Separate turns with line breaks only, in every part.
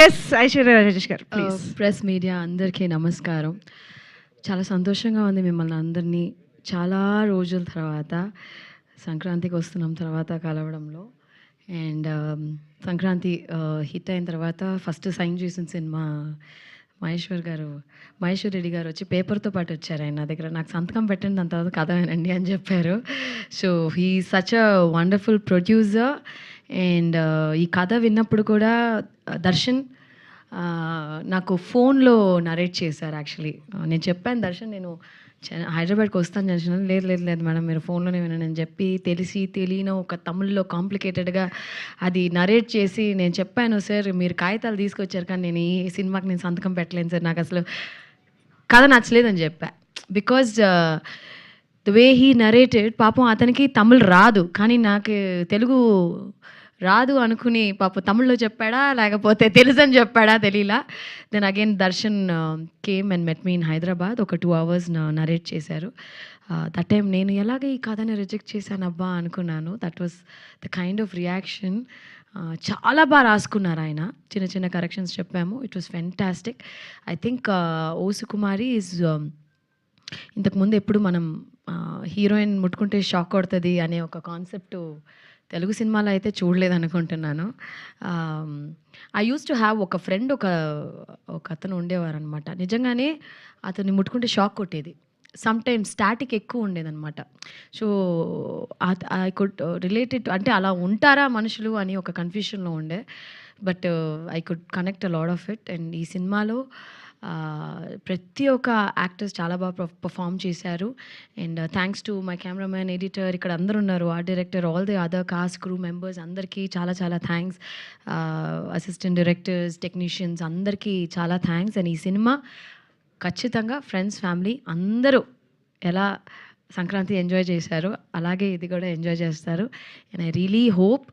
Yes Aishwarya Rajesh గారు please.
Press media అందరికీ నమస్కారం. చాలా సంతోషంగా ఉంది మిమ్మల్ని అందరినీ చాలా రోజుల తర్వాత సంక్రాంతికి వస్తున్నాం తర్వాత కలవడంలో. అండ్ సంక్రాంతి హిట్ అయిన తర్వాత ఫస్ట్ సైన్ చేసిన సినిమా మహేశ్వర్ రెడ్డి గారు వచ్చి పేపర్తో పాటు వచ్చారు ఆయన నా దగ్గర. నాకు సంతకం పెట్టండి, దాని తర్వాత కథ వినండి అని చెప్పారు. So he such a wonderful producer. And ఈ కథ విన్నప్పుడు కూడా దర్శన్ నాకు ఫోన్లో నరేట్ చేశారు. యాక్చువల్లీ నేను చెప్పాను, దర్శన్ నేను హైదరాబాద్కి వస్తాను జంక్షన్. లేదు లేదు లేదు మేడం, మీరు ఫోన్లోనే వినండి అని చెప్పి తెలియని ఒక తమిళ్లో కాంప్లికేటెడ్గా అది నరేట్ చేసి నేను చెప్పాను, సార్ మీరు కాగితాలు తీసుకొచ్చారు కానీ నేను ఈ సినిమాకి నేను సంతకం పెట్టలేను సార్, నాకు అసలు కథ నచ్చలేదని చెప్పా. Because the way he narrated, పాపం అతనికి తమిళ్ రాదు కానీ నాకు తెలుగు రాదు అనుకుని పాప తమిళ్లో చెప్పాడా లేకపోతే తెలుసు అని చెప్పాడా తెలియలా. Then again Darshan came and met me in Hyderabad. ఒక 2 hours నరేట్ చేశారు. దట్ టైం నేను ఎలాగ ఈ కథని రిజెక్ట్ చేశాను అబ్బా అనుకున్నాను. That was the kind of reaction. చాలా బాగా రాసుకున్నారు ఆయన. చిన్న చిన్న కరెక్షన్స్ చెప్పాము. It was fantastic. I think oh Sukumari is ఇంతకుముందు ఎప్పుడు మనం హీరోయిన్ ముట్టుకుంటే షాక్ కొడుతుంది అనే ఒక కాన్సెప్ట్ తెలుగు సినిమాలో అయితే చూడలేదు అనుకుంటున్నాను. ఐ యూస్ టు హ్యావ్ ఒక ఫ్రెండ్, ఒక అతను ఉండేవారు అనమాట. నిజంగానే అతన్ని ముట్టుకుంటే షాక్ కొట్టేది. సమ్ టైమ్స్ స్టాటిక్ ఎక్కువ ఉండేదన్నమాట. సో ఐ కుడ్ రిలేటెడ్, అంటే అలా ఉంటారా మనుషులు అని ఒక కన్ఫ్యూషన్లో ఉండే. But I could connect a lot of it. And ఈ సినిమాలో ప్రతి ఒక్క యాక్టర్స్ చాలా బాగా పర్ఫామ్ చేశారు. And thanks to my cameraman, editor, ఇక్కడ అందరు ఉన్నారు, art director, all the other cost crew members అందరికీ చాలా చాలా థ్యాంక్స్. అసిస్టెంట్ డైరెక్టర్స్, టెక్నీషియన్స్ అందరికీ చాలా థ్యాంక్స్. అండ్ ఈ సినిమా ఖచ్చితంగా ఫ్రెండ్స్, ఫ్యామిలీ అందరూ ఎలా సంక్రాంతి ఎంజాయ్ చేశారు అలాగే ఇది కూడా ఎంజాయ్ చేస్తారు. అండ్ ఐ రియలీ హోప్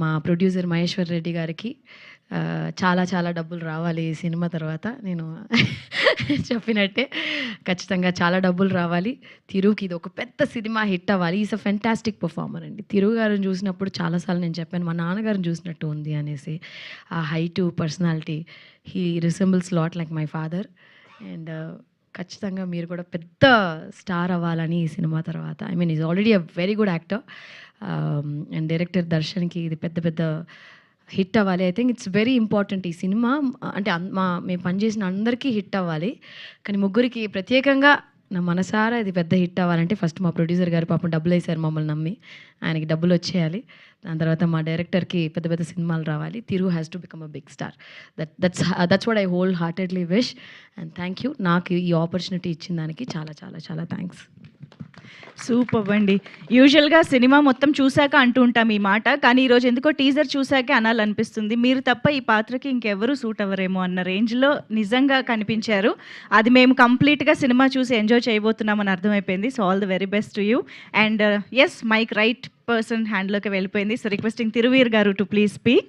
మా ప్రొడ్యూసర్ మహేశ్వర్ రెడ్డి గారికి చాలా చాలా డబ్బులు రావాలి ఈ సినిమా తర్వాత. నేను చెప్పినట్టే ఖచ్చితంగా చాలా డబ్బులు రావాలి. తిరుకి ఇది ఒక పెద్ద సినిమా హిట్ అవ్వాలి. ఈజ్ అ ఫెంటాస్టిక్ పర్ఫార్మర్ అండి. తిరు గారిని చూసినప్పుడు చాలాసార్లు నేను చెప్పాను మా నాన్నగారిని చూసినట్టు ఉంది అనేసి. ఆ height, personality, he resembles lot like my father. And ఖచ్చితంగా మీరు కూడా పెద్ద స్టార్ అవ్వాలని ఈ సినిమా తర్వాత. I mean is already a very good actor. And director దర్శన్కి ఇది పెద్ద హిట్ అవ్వాలి. I think it's very important ఈ సినిమా. అంటే మేము పనిచేసిన అందరికీ హిట్ అవ్వాలి, కానీ ముగ్గురికి ప్రత్యేకంగా నా మనసారా ఇది పెద్ద హిట్ అవ్వాలంటే ఫస్ట్ మా ప్రొడ్యూసర్ గారు పాపం డబ్బులు వేశారు మమ్మల్ని నమ్మి, ఆయనకి డబ్బులు వచ్చేయాలి. దాని తర్వాత మా డైరెక్టర్కి పెద్ద సినిమాలు రావాలి. Thiru has to become a big star. That's what I wholeheartedly wish. And thank you నాకు ఈ ఆపర్చునిటీ ఇచ్చిన దానికి చాలా చాలా చాలా థ్యాంక్స్.
సూపర్ అండి. యూజువల్గా సినిమా మొత్తం చూశాక అంటూ ఉంటాం ఈ మాట, కానీ ఈరోజు ఎందుకో టీజర్ చూశాకే అనాలనిపిస్తుంది. మీరు తప్ప ఈ పాత్రకి ఇంకెవరూ సూట్ అవ్వరేమో అన్న రేంజ్లో నిజంగా కనిపించారు. అది మేము కంప్లీట్గా సినిమా చూసి ఎంజాయ్ చేయబోతున్నామని అర్థమైపోయింది. So all the very best to you. And yes, mike right person హ్యాండ్లోకి వెళ్ళిపోయింది. సో రిక్వెస్టింగ్ తిరువీర్ గారు టు ప్లీజ్ స్పీక్.